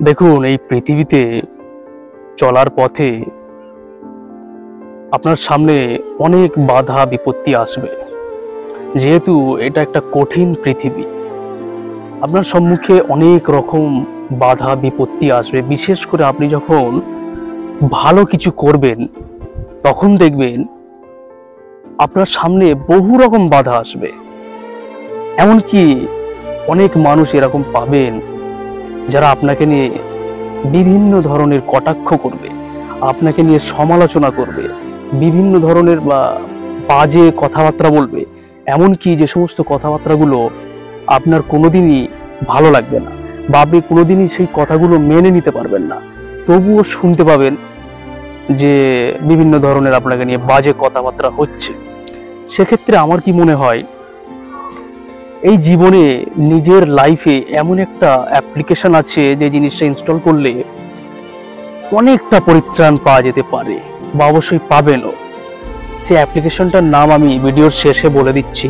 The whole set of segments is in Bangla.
দেখুন, এই পৃথিবীতে চলার পথে আপনার সামনে অনেক বাধা বিপত্তি আসবে। যেহেতু এটা একটা কঠিন পৃথিবী, আপনার সম্মুখে অনেক রকম বাধা বিপত্তি আসবে। বিশেষ করে আপনি যখন ভালো কিছু করবেন, তখন দেখবেন আপনার সামনে বহু রকম বাধা আসবে। এমনকি অনেক মানুষ এরকম পাবেন যারা আপনাকে নিয়ে বিভিন্ন ধরনের কটাক্ষ করবে, আপনাকে নিয়ে সমালোচনা করবে, বিভিন্ন ধরনের বাজে কথাবার্তা বলবে। এমনকি যে সমস্ত কথাবার্তাগুলো আপনার কোনোদিনই ভালো লাগবে না, বা আপনি কোনোদিনই সেই কথাগুলো মেনে নিতে পারবেন না, তবুও শুনতে পাবেন যে বিভিন্ন ধরনের আপনাকে নিয়ে বাজে কথাবার্তা হচ্ছে। সেক্ষেত্রে আমার কি মনে হয়, এই জীবনে নিজের লাইফে এমন একটা অ্যাপ্লিকেশন আছে যে জিনিসটা ইনস্টল করলে অনেকটা পরিত্রাণ পাওয়া যেতে পারে, বা অবশ্যই পাবেনও। সেই অ্যাপ্লিকেশনটার নাম আমি ভিডিওর শেষে বলে দিচ্ছি।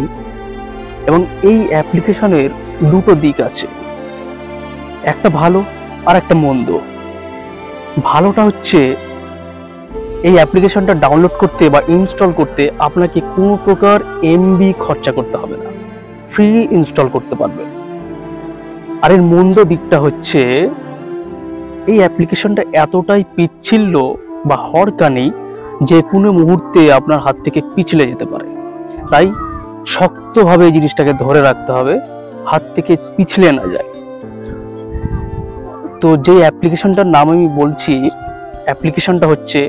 এবং এই অ্যাপ্লিকেশনের দুটো দিক আছে, একটা ভালো আর একটা মন্দ। ভালোটা হচ্ছে, এই অ্যাপ্লিকেশনটা ডাউনলোড করতে বা ইনস্টল করতে আপনাকে কোনো প্রকার এমবি খরচা করতে হবে না, ফ্রি ইনস্টল করতে পারবেন। আর এর মন্দ দিকটা হচ্ছে, এই অ্যাপ্লিকেশনটা এতটাই পিচ্ছিল বা হরকানি যে কোনো মুহূর্তে আপনার হাত থেকে পিছলে যেতে পারে। তাই শক্তভাবে এই জিনিসটাকে ধরে রাখতে হবে, হাত থেকে পিছলে না যায়। তো যে অ্যাপ্লিকেশনটার নাম আমি বলছি, অ্যাপ্লিকেশনটা হচ্ছে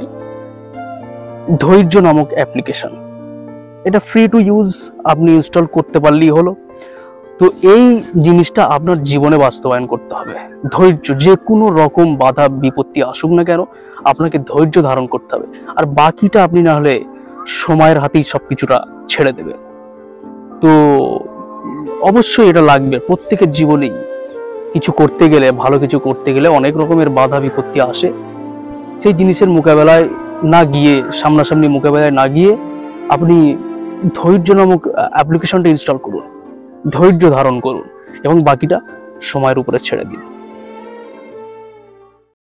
ধৈর্য নামক অ্যাপ্লিকেশন। এটা ফ্রি টু ইউজ, আপনি ইনস্টল করতে পারলেই হলো। তো এই জিনিসটা আপনার জীবনে বাস্তবায়ন করতে হবে। ধৈর্য, যে কোনো রকম বাধা বিপত্তি আসুক না কেন, আপনাকে ধৈর্য ধারণ করতে হবে। আর বাকিটা আপনি না হলে সময়ের হাতেই সবকিছুটা ছেড়ে দেবেন। তো অবশ্যই এটা লাগবে প্রত্যেকের জীবনেই। কিছু করতে গেলে, ভালো কিছু করতে গেলে অনেক রকমের বাধা বিপত্তি আসে। সেই জিনিসের মোকাবেলায় না গিয়ে, সামনাসামনি মোকাবেলায় না গিয়ে, আপনি ধৈর্য নামক অ্যাপ্লিকেশনটা ইনস্টল করুন, ধৈর্য ধারণ করুন এবং বাকিটা সময়ের উপরে ছেড়ে দিন।